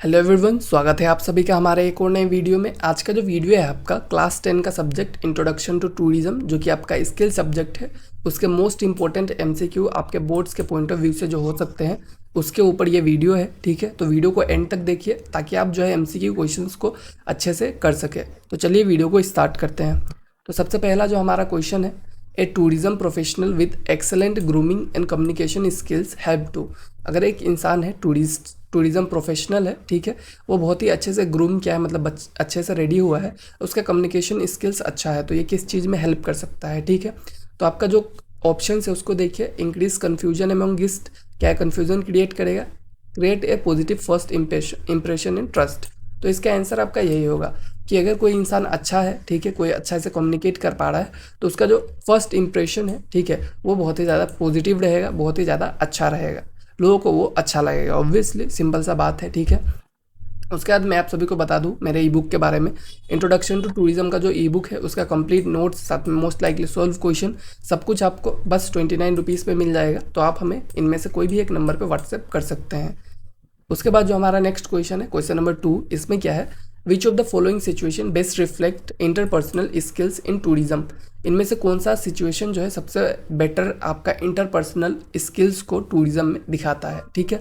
Hello everyone, स्वागत है आप सभी का हमारे एक और नए वीडियो में। आज का जो वीडियो है आपका क्लास 10 का सब्जेक्ट इंट्रोडक्शन टू टूरिज्म, जो कि आपका स्किल सब्जेक्ट है, उसके मोस्ट इंपॉर्टेंट एमसीक्यू आपके बोर्ड्स के पॉइंट ऑफ व्यू से जो हो सकते हैं उसके ऊपर ये वीडियो है। ठीक है, तो वीडियो को एंड तक देखिए ताकि आप जो है एमसीक्यू क्वेश्चंस को अच्छे से कर सके। तो चलिए वीडियो को स्टार्ट करते हैं। तो सबसे पहला जो हमारा क्वेश्चन है, a tourism professional with excellent grooming and communication skills help to. अगर एक इंसान है टूरिज्म प्रोफेशनल है, ठीक है, वो बहुत ही अच्छे से ग्रूम किया है, मतलब अच्छे से रेडी हुआ है, उसका कम्युनिकेशन स्किल्स अच्छा है, तो ये किस चीज़ में हेल्प कर सकता है। ठीक है, तो आपका जो ऑप्शन है उसको देखिए। इंक्रीज कन्फ्यूजन एमंग गेस्ट, क्या कन्फ्यूजन क्रिएट करेगा? Create a positive first impression and trust. तो इसका आंसर आपका यही होगा कि अगर कोई इंसान अच्छा है, ठीक है, कोई अच्छा से कम्युनिकेट कर पा रहा है, तो उसका जो फर्स्ट इंप्रेशन है, ठीक है, वो बहुत ही ज़्यादा पॉजिटिव रहेगा, बहुत ही ज़्यादा अच्छा रहेगा, लोगों को वो अच्छा लगेगा। ऑब्वियसली सिंपल सा बात है। ठीक है, उसके बाद मैं आप सभी को बता दूं मेरे ई बुक के बारे में। इंट्रोडक्शन टू टूरिज्म का जो ई बुक है उसका कंप्लीट नोट्स, साथ में मोस्ट लाइकली सॉल्व क्वेश्चन, सब कुछ आपको बस 29 रुपीज़ पे मिल जाएगा। तो आप हमें इनमें से कोई भी एक नंबर पे व्हाट्सएप कर सकते हैं। उसके बाद जो हमारा नेक्स्ट क्वेश्चन है, क्वेश्चन नंबर 2, इसमें क्या है? Which of the following situation best reflect interpersonal skills in tourism. इनमें से कौन सा सिचुएशन जो है सबसे बेटर आपका इंटरपर्सनल स्किल्स को टूरिज्म में दिखाता है? ठीक है,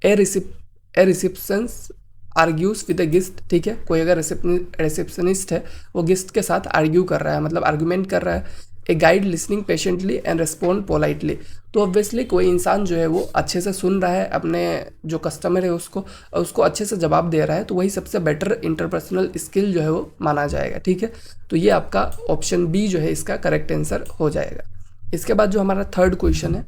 a receptions argues with a guest. ठीक है, कोई अगर रिसेप्शनिस्ट है, वो गेस्ट के साथ आर्ग्यू कर रहा है, मतलब आर्ग्यूमेंट कर रहा है। A guide listening patiently and respond politely. तो ऑब्वियसली कोई इंसान जो है वो अच्छे से सुन रहा है अपने जो कस्टमर है उसको, और उसको अच्छे से जवाब दे रहा है, तो वही सबसे बेटर इंटरपर्सनल स्किल जो है वो माना जाएगा। ठीक है, तो ये आपका ऑप्शन बी जो है इसका करेक्ट आंसर हो जाएगा। इसके बाद जो हमारा थर्ड क्वेश्चन है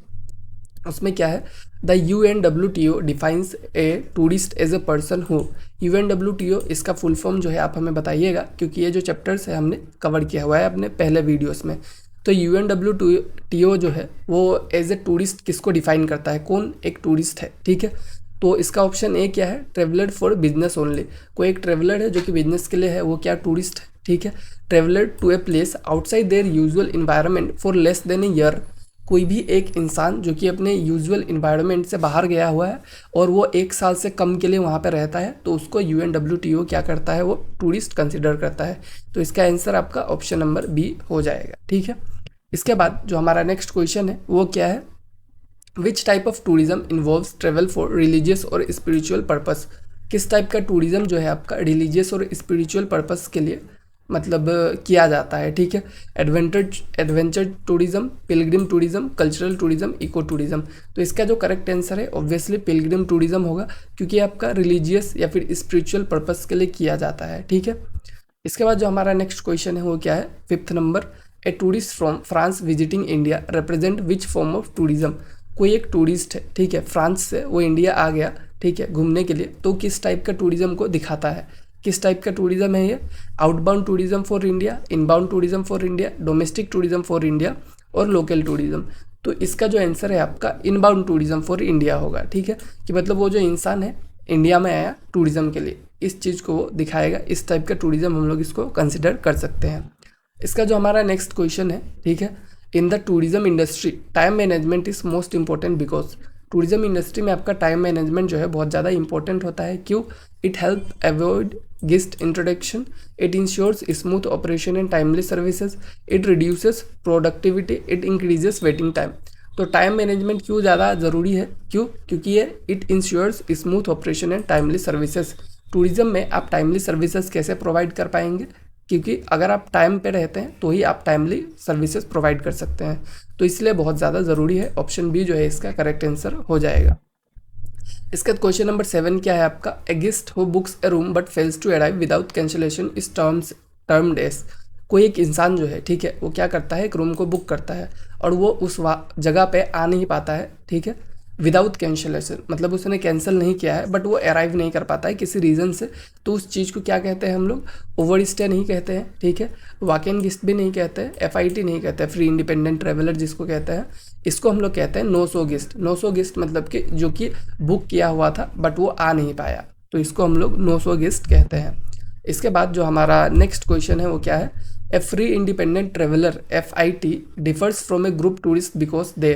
उसमें क्या है? The UNWTO defines a tourist as a person who. UNWTO इसका फुल फॉर्म जो है आप हमें बताइएगा, क्योंकि ये जो चैप्टर्स है हमने कवर किया हुआ है अपने पहले वीडियोस में। तो UNWTO जो है वो एज ए टूरिस्ट किसको डिफाइन करता है? कौन एक टूरिस्ट है? ठीक है, तो इसका ऑप्शन ए क्या है? Traveller for business only. कोई एक ट्रेवलर है जो कि बिजनेस के लिए है, वो क्या टूरिस्ट है? ठीक है, traveller to a place outside their usual environment for less than a year. कोई भी एक इंसान जो कि अपने यूजुअल इन्वायरमेंट से बाहर गया हुआ है और वो 1 साल से कम के लिए वहाँ पर रहता है, तो उसको UNWTO क्या करता है? वो टूरिस्ट कंसिडर करता है। तो इसका आंसर आपका ऑप्शन नंबर बी हो जाएगा। ठीक है, इसके बाद जो हमारा नेक्स्ट क्वेश्चन है वो क्या है? Which type of tourism involves travel for religious और स्पिरिचुअल पर्पस। किस टाइप का टूरिज्म जो है आपका रिलीजियस और स्पिरिचुअल पर्पस के लिए मतलब किया जाता है? ठीक है, adventure tourism, pilgrim tourism, cultural tourism, eco tourism. तो इसका जो करेक्ट आंसर है ऑब्वियसली पिलग्रिम टूरिज्म होगा, क्योंकि आपका रिलीजियस या फिर स्पिरिचुअल पर्पस के लिए किया जाता है। ठीक है, इसके बाद जो हमारा नेक्स्ट क्वेश्चन है वो क्या है? 5th number, a tourist from France visiting India represent which form of tourism. कोई एक टूरिस्ट है, ठीक है, फ्रांस से वो इंडिया आ गया, ठीक है, घूमने के लिए, तो किस टाइप का टूरिज्म को दिखाता है? किस टाइप का टूरिज्म है ये? Outbound tourism for India, inbound tourism for India, domestic tourism for India और लोकल टूरिज्म। तो इसका जो आंसर है आपका इनबाउंड टूरिज्म फॉर इंडिया होगा। ठीक है, कि मतलब वो जो इंसान है इंडिया में आया टूरिज्म के लिए, इस चीज़ को वो दिखाएगा, इस टाइप का टूरिज्म हम लोग इसको कंसिडर कर सकते हैं। इसका जो हमारा नेक्स्ट क्वेश्चन है, ठीक है, in the tourism industry time management is most important because. Tourism industry में आपका टाइम मैनेजमेंट जो है बहुत ज़्यादा इंपॉर्टेंट होता है। क्यों? It help avoid guest introduction, it ensures smooth operation and timely services, it reduces productivity, it increases waiting time. तो टाइम मैनेजमेंट क्यों ज़्यादा ज़रूरी है? क्यों? क्योंकि ये it ensures smooth operation and timely services. Tourism में आप टाइमली सर्विसेज कैसे प्रोवाइड कर पाएंगे? क्योंकि अगर आप टाइम पे रहते हैं तो ही आप टाइमली सर्विसेज प्रोवाइड कर सकते हैं, तो इसलिए बहुत ज़्यादा ज़रूरी है। ऑप्शन बी जो है इसका करेक्ट आंसर हो जाएगा। इसका क्वेश्चन नंबर 7 क्या है आपका? A guest who books a room but fails to arrive without cancellation is termed as. कोई एक इंसान जो है, ठीक है, वो क्या करता है? एक रूम को बुक करता है और वो उस जगह पे आ नहीं पाता है, ठीक है, विदाउट कैंसिलेशन, मतलब उसने कैंसिल नहीं किया है बट वो अराइव नहीं कर पाता है किसी रीज़न से, तो उस चीज़ को क्या कहते हैं हम लोग? ओवर स्टे नहीं कहते हैं, ठीक है, वॉक इन गेस्ट भी नहीं कहते हैं, FIT नहीं कहते हैं, फ्री इंडिपेंडेंट ट्रेवलर जिसको कहते हैं, इसको हम लोग कहते हैं no show guest. No show guest मतलब कि जो कि बुक किया हुआ था बट वो आ नहीं पाया, तो इसको हम लोग नो शो गेस्ट कहते हैं। इसके बाद जो हमारा नेक्स्ट क्वेश्चन है वो क्या है? A free independent traveller FIT differs from a group tourist because they.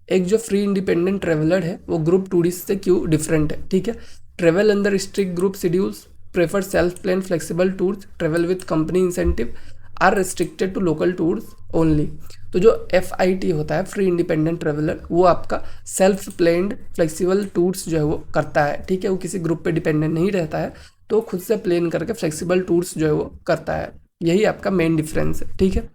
एक जो फ्री इंडिपेंडेंट ट्रेवलर है वो ग्रुप टूरिस्ट से क्यों डिफरेंट है? ठीक है, travel under strict group schedules, prefer self plan flexible tours, travel with company incentive, are restricted to local tours only. तो जो FIT होता है फ्री इंडिपेंडेंट ट्रेवलर, वो आपका सेल्फ प्लान्ड फ्लेक्सिबल टूर्स जो है वो करता है, ठीक है। वो किसी ग्रुप पे डिपेंडेंट नहीं रहता है, तो खुद से प्लान करके फ्लेक्सिबल टूर्स जो है वो करता है। यही आपका मेन डिफरेंस है, ठीक है।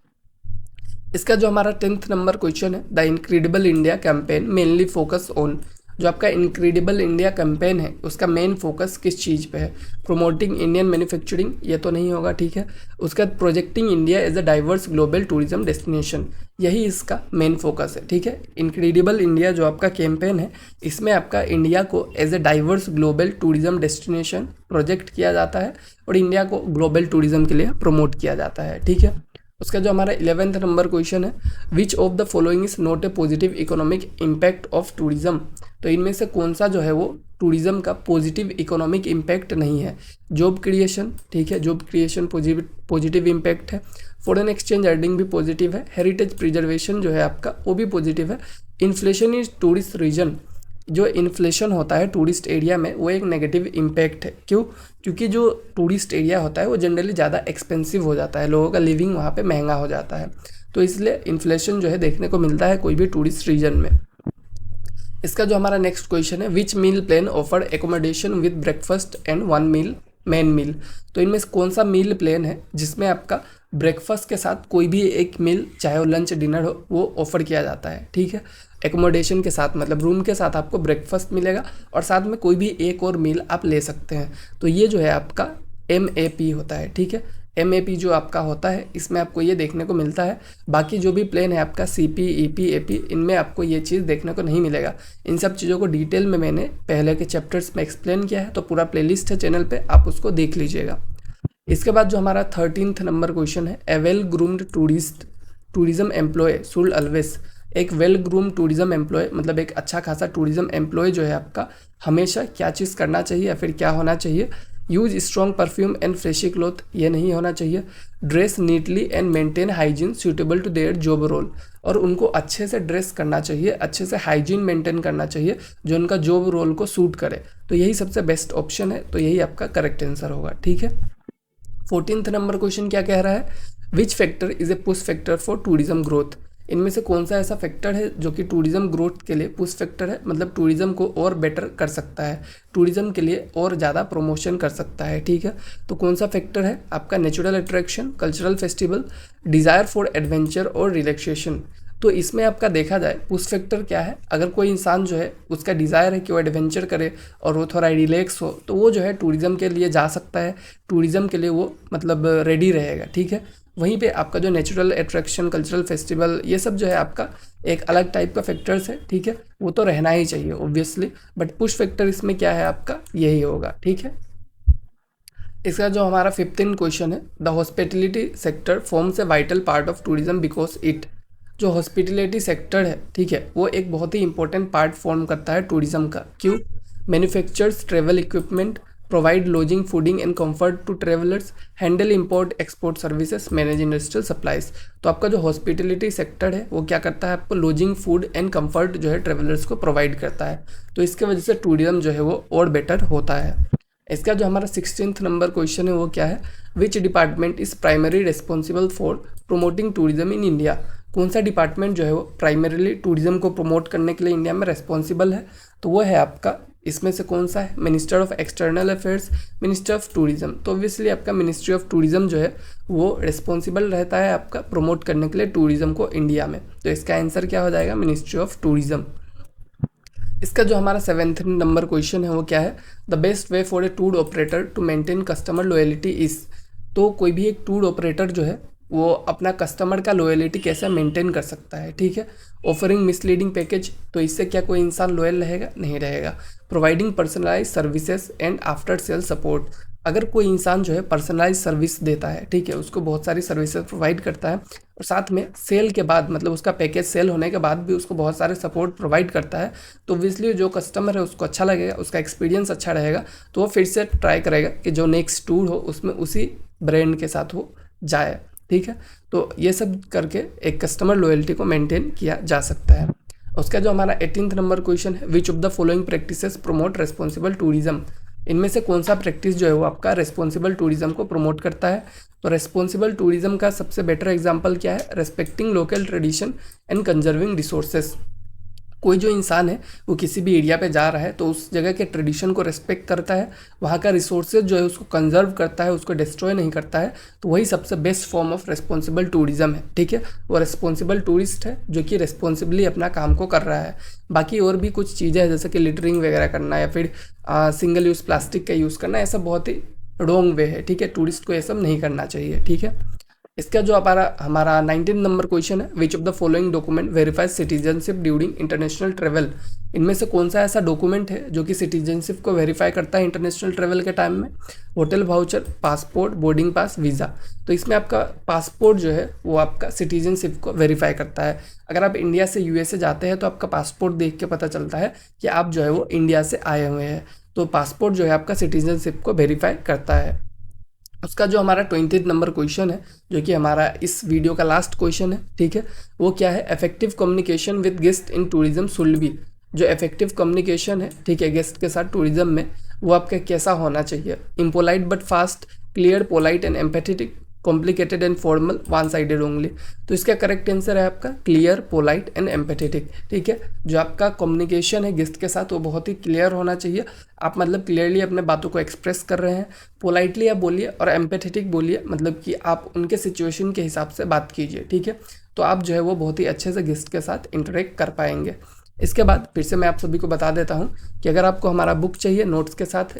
इसका जो हमारा 10th नंबर क्वेश्चन है, the incredible India campaign mainly focus on. जो आपका इनक्रेडिबल इंडिया कैंपेन है उसका मेन फोकस किस चीज़ पे है? प्रोमोटिंग इंडियन मैन्युफैक्चरिंग, ये तो नहीं होगा, ठीक है। उसका projecting India as a diverse global tourism destination, यही इसका मेन फोकस है, ठीक है। इनक्रेडिबल इंडिया जो आपका कैंपेन है, इसमें आपका इंडिया को as a diverse global tourism destination project किया जाता है और इंडिया को ग्लोबल टूरिज्म के लिए प्रमोट किया जाता है, ठीक है। उसका जो हमारा 11th नंबर क्वेश्चन है, which of the following is not a positive economic impact of tourism. तो इनमें से कौन सा जो है वो टूरिज्म का पॉजिटिव इकोनॉमिक इम्पैक्ट नहीं है? जॉब क्रिएशन, ठीक है, जॉब क्रिएशन पॉजिटिव इम्पैक्ट है। फॉरेन एक्सचेंज अर्निंग भी पॉजिटिव है। हेरिटेज प्रिजर्वेशन जो है आपका वो भी पॉजिटिव है। इन्फ्लेशन इज टूरिस्ट रीजन, जो इन्फ्लेशन होता है टूरिस्ट एरिया में वो एक नेगेटिव इम्पैक्ट है। क्यों? क्योंकि जो टूरिस्ट एरिया होता है वो जनरली ज़्यादा एक्सपेंसिव हो जाता है, लोगों का लिविंग वहाँ पे महंगा हो जाता है, तो इसलिए इन्फ्लेशन जो है देखने को मिलता है कोई भी टूरिस्ट रीजन में। इसका जो हमारा नेक्स्ट क्वेश्चन है, which meal plan offered accommodation with breakfast and 1 meal main meal. तो इनमें से कौन सा मील प्लान है जिसमें आपका ब्रेकफास्ट के साथ कोई भी एक मील, चाहे वो लंच डिनर हो, वो ऑफर किया जाता है, ठीक है। एकोमोडेशन के साथ मतलब रूम के साथ आपको ब्रेकफास्ट मिलेगा और साथ में कोई भी एक और मील आप ले सकते हैं। तो ये जो है आपका MAP होता है, ठीक है। MAP जो आपका होता है इसमें आपको ये देखने को मिलता है। बाकी जो भी प्लान है आपका CP, EP, AP, इनमें आपको ये चीज़ देखने को नहीं मिलेगा। इन सब चीज़ों को डिटेल में मैंने पहले के चैप्टर्स में एक्सप्लेन किया है, तो पूरा प्लेलिस्ट है चैनल पे, आप उसको देख लीजिएगा। इसके बाद जो हमारा 13th नंबर क्वेश्चन है, a well groomed tourism employ should always. एक वेल ग्रूम टूरिज्म एम्प्लॉय मतलब एक अच्छा खासा टूरिज्म एम्प्लॉय जो है आपका हमेशा क्या चीज़ करना चाहिए या फिर क्या होना चाहिए? Use strong perfume and freshy cloth, ये नहीं होना चाहिए। Dress neatly and maintain hygiene suitable to their job role, और उनको अच्छे से ड्रेस करना चाहिए, अच्छे से हाइजीन मेंटेन करना चाहिए जो उनका जॉब रोल को सूट करे। तो यही सबसे बेस्ट ऑप्शन है, तो यही आपका करेक्ट आंसर होगा, ठीक है। 14th नंबर क्वेश्चन क्या कह रहा है, which factor is a push factor for tourism growth. इनमें से कौन सा ऐसा फैक्टर है जो कि टूरिज्म ग्रोथ के लिए पुश फैक्टर है, मतलब टूरिज्म को और बेटर कर सकता है, टूरिज्म के लिए और ज़्यादा प्रमोशन कर सकता है, ठीक है। तो कौन सा फैक्टर है आपका? Natural attraction, cultural festival, desire for adventure और रिलैक्सेशन। तो इसमें आपका देखा जाए पुश फैक्टर क्या है, अगर कोई इंसान जो है उसका डिज़ायर है कि वो एडवेंचर करे और वो थोड़ा रिलैक्स हो, तो वो जो है टूरिज़्म के लिए जा सकता है, टूरिज़्म के लिए वो मतलब रेडी रहेगा, ठीक है। वहीं पे आपका जो नेचुरल अट्रैक्शन, कल्चरल फेस्टिवल, ये सब जो है आपका एक अलग टाइप का फैक्टर्स है, ठीक है, वो तो रहना ही चाहिए ऑब्वियसली, बट पुश फैक्टर इसमें क्या है आपका? यही होगा, ठीक है। इसका जो हमारा 15 क्वेश्चन है, the hospitality sector forms a vital part of tourism because it. जो हॉस्पिटलिटी सेक्टर है, ठीक है, वो एक बहुत ही इंपॉर्टेंट पार्ट फॉर्म करता है टूरिज्म का। क्यों? Manufactures travel equipment, provide lodging, fooding and comfort to travellers, handle import export services, manage industrial supplies. तो आपका जो हॉस्पिटलिटी सेक्टर है वो क्या करता है? आपको लॉजिंग, फूड एंड कंफर्ट जो है ट्रेवलर्स को प्रोवाइड करता है, तो इसके वजह से टूरिज्म जो है वो और बेटर होता है। इसका जो हमारा 16th नंबर क्वेश्चन है वो क्या है, which department is primary responsible for promoting tourism in India. कौन सा डिपार्टमेंट जो है वो प्राइमरीली टूरिज्म को प्रमोट करने के लिए इंडिया में रेस्पॉन्सिबल है? तो वो है आपका, इसमें से कौन सा है? Minister of external affairs, minister of tourism. तो ऑब्वियसली आपका मिनिस्ट्री ऑफ टूरिज्म जो है वो रिस्पॉन्सिबल रहता है आपका प्रमोट करने के लिए टूरिज्म को इंडिया में, तो इसका आंसर क्या हो जाएगा? Ministry of tourism. इसका जो हमारा 7th नंबर क्वेश्चन है वो क्या है, the best way for a tour operator to maintain customer loyalty is. तो कोई भी एक टूर ऑपरेटर जो है वो अपना कस्टमर का लॉयल्टी कैसे मेंटेन कर सकता है, ठीक है। ऑफरिंग मिसलीडिंग पैकेज, तो इससे क्या कोई इंसान लॉयल रहेगा? नहीं रहेगा। Providing personalise services and after sale support, अगर कोई इंसान जो है पर्सनलाइज सर्विस देता है, ठीक है, उसको बहुत सारी सर्विसेज प्रोवाइड करता है और साथ में सेल के बाद मतलब उसका पैकेज सेल होने के बाद भी उसको बहुत सारे सपोर्ट प्रोवाइड करता है, तो ऑब्वियसली जो कस्टमर है उसको अच्छा लगेगा, उसका एक्सपीरियंस अच्छा रहेगा, तो वो फिर से ट्राई करेगा कि जो नेक्स्ट टूर हो उसमें उसी ब्रांड के साथ वो जाए, ठीक है। तो ये सब करके एक कस्टमर लॉयल्टी को मेंटेन किया जा सकता है। उसका जो हमारा 18th नंबर क्वेश्चन है, which of the following practices promote responsible tourism. इनमें से कौन सा प्रैक्टिस जो है वो आपका रेस्पॉन्सिबल टूरिज्म को प्रमोट करता है? तो रेस्पॉन्सिबल टूरिज्म का सबसे बेटर एग्जांपल क्या है? Respecting local tradition and conserving resources. कोई जो इंसान है वो किसी भी एरिया पे जा रहा है तो उस जगह के ट्रेडिशन को रेस्पेक्ट करता है, वहाँ का रिसोर्सेज जो है उसको कंजर्व करता है, उसको डिस्ट्रॉय नहीं करता है, तो वही सबसे best form of responsible tourism है। ठीक है, वो रेस्पॉन्सिबल टूरिस्ट है जो कि रेस्पॉन्सिबली अपना काम को कर रहा है। बाकी और भी कुछ चीज़ें हैं जैसे कि लिटरिंग वगैरह करना या फिर सिंगल यूज़ प्लास्टिक का यूज़ करना, ऐसा बहुत ही रॉन्ग वे है। ठीक है, टूरिस्ट को ये सब नहीं करना चाहिए। ठीक है, इसका जो हमारा 19 नंबर क्वेश्चन है, which of the following document verifies citizenship during international travel. इनमें से कौन सा ऐसा डॉक्यूमेंट है जो कि सिटीजनशिप को वेरीफाई करता है इंटरनेशनल ट्रेवल के टाइम में? Hotel voucher, passport, boarding pass, visa. तो इसमें आपका पासपोर्ट जो है वो आपका सिटीजनशिप को वेरीफाई करता है। अगर आप इंडिया से यूएसए जाते हैं तो आपका पासपोर्ट देख के पता चलता है कि आप जो है वो इंडिया से आए हुए हैं, तो पासपोर्ट जो है आपका सिटीजनशिप को वेरीफाई करता है। उसका जो हमारा 20 नंबर क्वेश्चन है जो कि हमारा इस वीडियो का लास्ट क्वेश्चन है, ठीक है, वो क्या है? Effective communication with guest in tourism should be. जो इफेक्टिव कम्युनिकेशन है, ठीक है, गेस्ट के साथ टूरिज्म में, वो आपका कैसा होना चाहिए? Impolite but fast, clear, polite and empathetic, complicated and formal, one sided only. तो इसका करेक्ट आंसर है आपका क्लियर, पोलाइट एंड एम्पैथेटिक। ठीक है, जो आपका कम्युनिकेशन है गेस्ट के साथ वो बहुत ही क्लियर होना चाहिए। आप मतलब क्लियरली अपने बातों को एक्सप्रेस कर रहे हैं, पोलाइटली आप बोलिए और एम्पैथेटिक बोलिए, मतलब कि आप उनके सिचुएशन के हिसाब से बात कीजिए। ठीक है, तो आप जो है वो बहुत ही अच्छे से गेस्ट के साथ इंटरेक्ट कर पाएंगे। इसके बाद फिर से मैं आप सभी को बता देता हूँ कि अगर आपको हमारा बुक चाहिए नोट्स के साथ,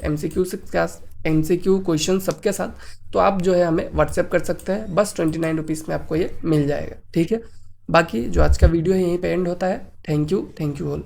MCQ क्वेश्चन सबके साथ, तो आप जो है हमें व्हाट्सएप कर सकते हैं। बस 29 रुपीज़ में आपको ये मिल जाएगा। ठीक है, बाकी जो आज का वीडियो है यहीं पे एंड होता है। Thank you all.